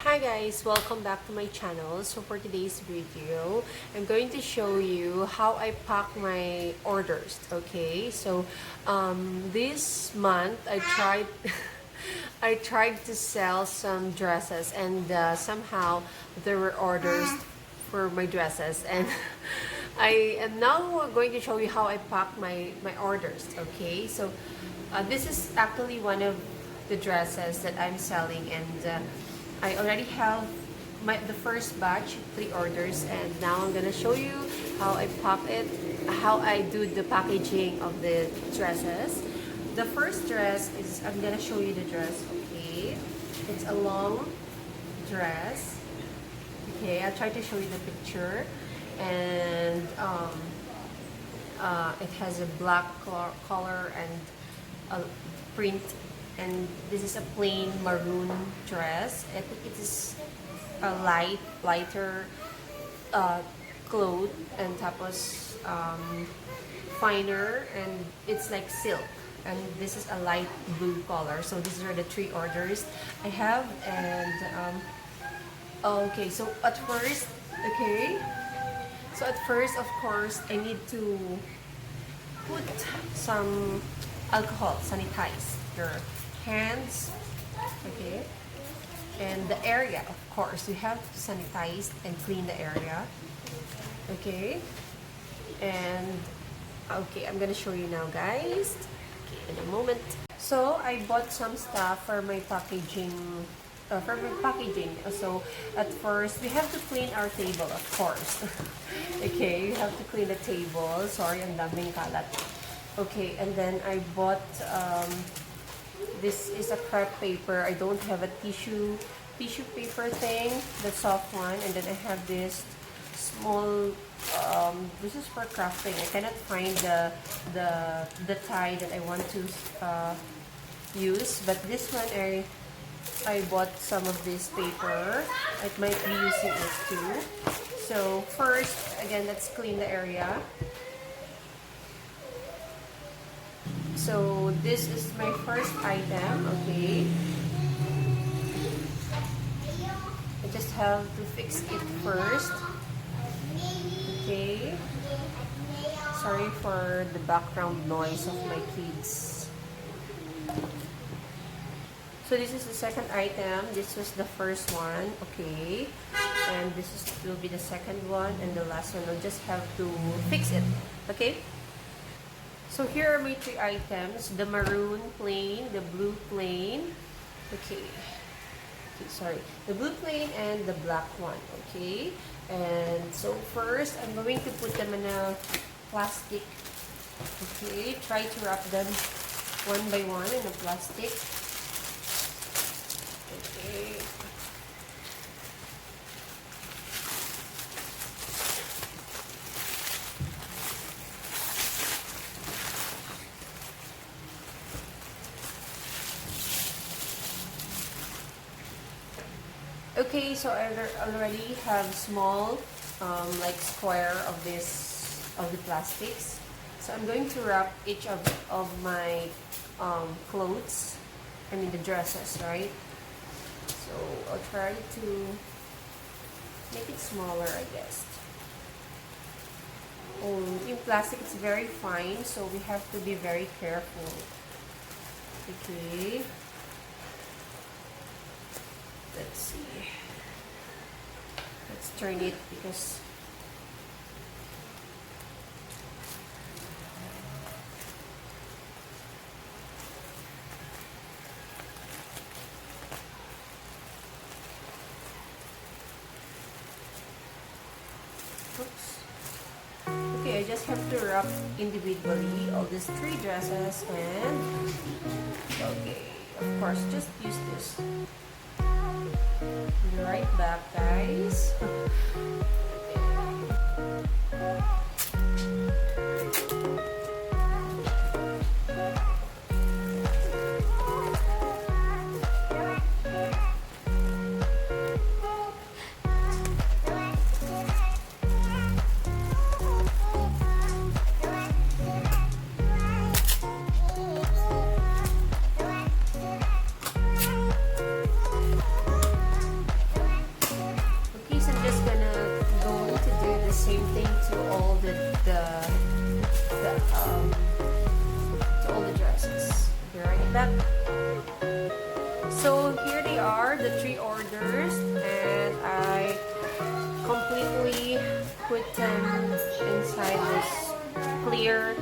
Hi guys, welcome back to my channel. So for today's video, I'm going to show you how I pack my orders. Okay, so this month I tried I tried to sell some dresses, and somehow there were orders for my dresses, and I am now going to show you how I pack my orders. Okay, so this is actually one of the dresses that I'm selling, and I already have the first batch, 3 orders, and now I'm gonna show you how I pack it, how I do the packaging of the dresses. The first dress is, I'm gonna show you the dress, okay? It's a long dress. Okay, I'll try to show you the picture. And it has a black color and a print, and this is a plain maroon dress. I think it is a lighter cloth, and tapos finer, and it's like silk, and this is a light blue color. So these are the 3 orders I have. And okay, so at first, of course, I need to put some alcohol, sanitize your hands, okay, and the area. Of course, you have to sanitize and clean the area, okay. And okay, I'm gonna show you now, guys, okay, in a moment. So I bought some stuff for my packaging. So at first we have to clean our table, of course. Okay, you have to clean the table. Sorry, ang daming kalat. Okay, and then I bought this is a crepe paper. I don't have a tissue paper thing, the soft one. And then I have this small this is for crafting. I cannot find the tie that I want to use, but this one I bought some of this paper. I might be using it too. So first, again, let's clean the area. So this is my first item, okay. I just have to fix it first. Okay. Sorry for the background noise of my kids. So this is the second item. This was the first one, okay. And will be the second one, and the last one. I'll just have to fix it, okay. So here are my 3 items: the maroon plain, the blue plain, okay, sorry, the blue plain and the black one, okay. And so first, I'm going to put them in a plastic, okay. Try to wrap them one by one in a plastic, okay. Okay, so I already have small, like square of the plastics. So I'm going to wrap each of my clothes. I mean the dresses, right? So I'll try to make it smaller, I guess. Oh, in plastic it's very fine, so we have to be very careful. Okay. Let's see. Let's turn it because oops. Okay, I just have to wrap individually all these 3 dresses, and okay, of course, just use this. Be right back, guys. that. So here they are, the 3 orders, and I completely put them inside this clear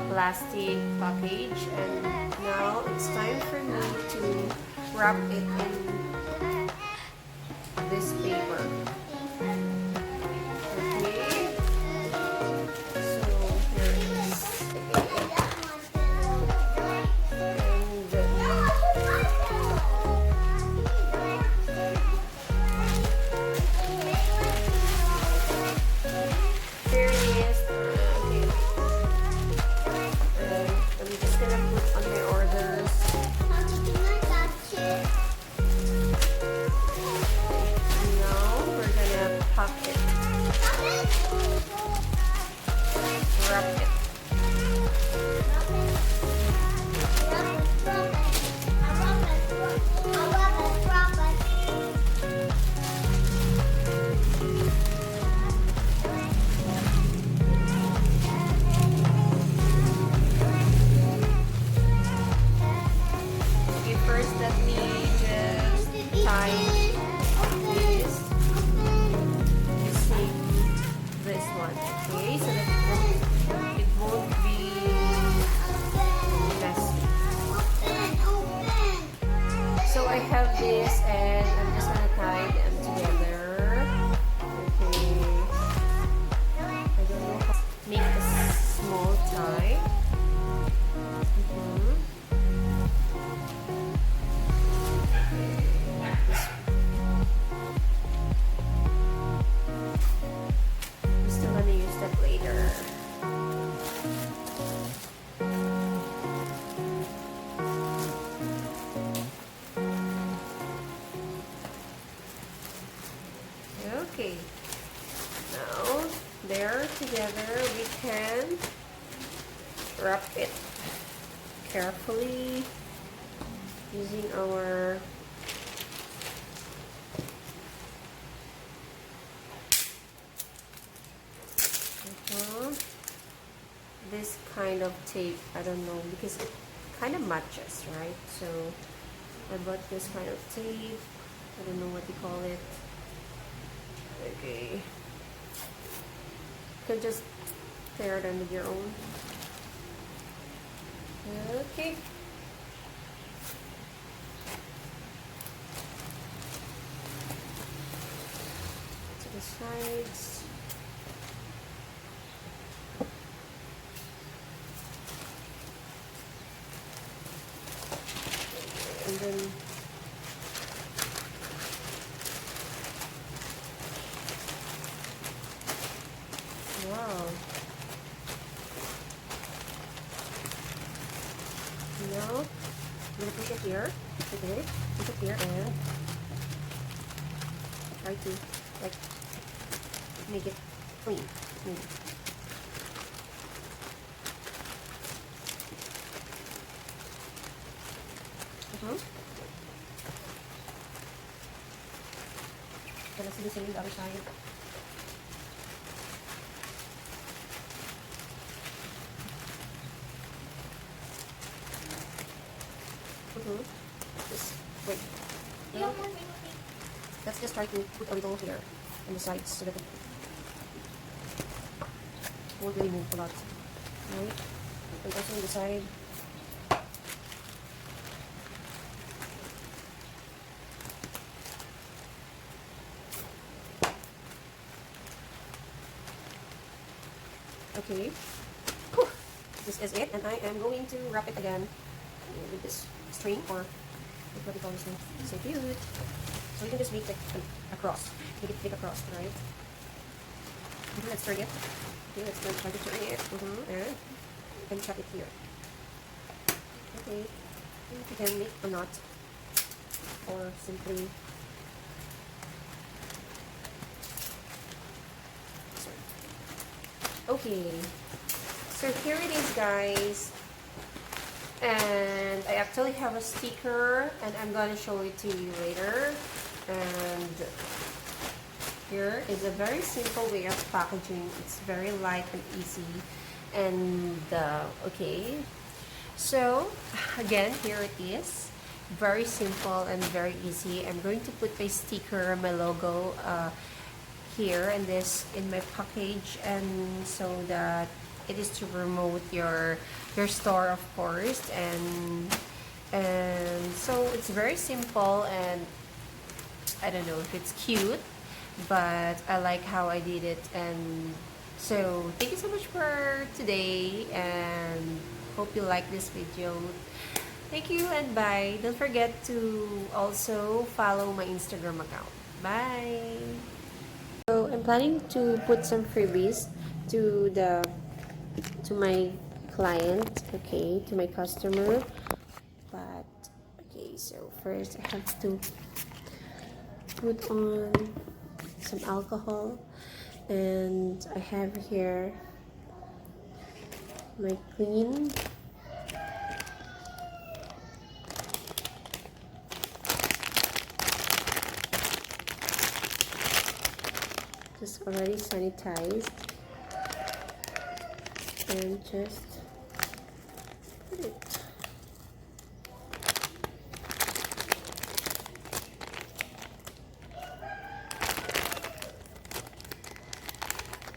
plastic package, and now it's time for me to wrap it in this paper. Okay, so here it is. This, and I'm just gonna tie them together. Okay. I don't know how to make a small tie. I'm still gonna use that later. Okay, now they're together, we can wrap it carefully using our this kind of tape. I don't know, because it kind of matches, right? So I bought this kind of tape. I don't know what you call it. Okay, you can just tear them with your own. Okay. To the sides. And then wow. Now, I'm gonna put it here. Okay, put it here and try to like make it clean. Gonna see the same on the other side. Just wait. Now, let's just try to put a little here on the sides so that it won't really move a lot. Right? And also on the side. Okay. Whew. This is it, and I am going to wrap it again with this string, or what do you call this thing? So cute. So you can just make it across. Make it thick across, right? Okay, let's turn it. Okay, let's try to turn it. And you can shut it here. Okay. You can make a knot, or simply okay, so here it is, guys, and I actually have a sticker, and I'm gonna show it to you later. And here is a very simple way of packaging. It's very light and easy, and okay, So again, here it is. Very simple and very easy. I'm going to put my sticker, my logo here and this in my package, and so that it is to promote your store, of course. And so it's very simple, and I don't know if it's cute, but I like how I did it. And so thank you so much for today, and hope you like this video. Thank you and bye. Don't forget to also follow my Instagram account. Bye. So I'm planning to put some freebies to my client, okay, to my customer. But okay, so first I have to put on some alcohol, and I have here my clean. Just already sanitized, and just put it.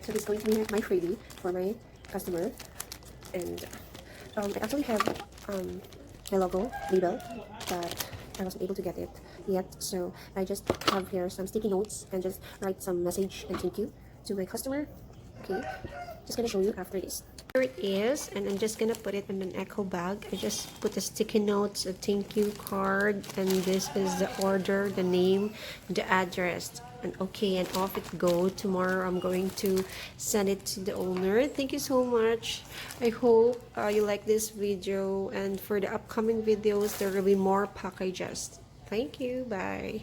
So this is going to be my freebie for my customer, and I actually have my logo label, but I wasn't able to get it yet. So I just have here some sticky notes and just write some message and thank you to my customer. Okay, just gonna show you after this. Here it is, and I'm just gonna put it in an echo bag. I just put the sticky notes, a thank you card, and this is the order, the name, the address, and okay, and off it go. Tomorrow I'm going to send it to the owner. Thank you so much. I hope you like this video, and for the upcoming videos there will be more packages. Thank you. Bye.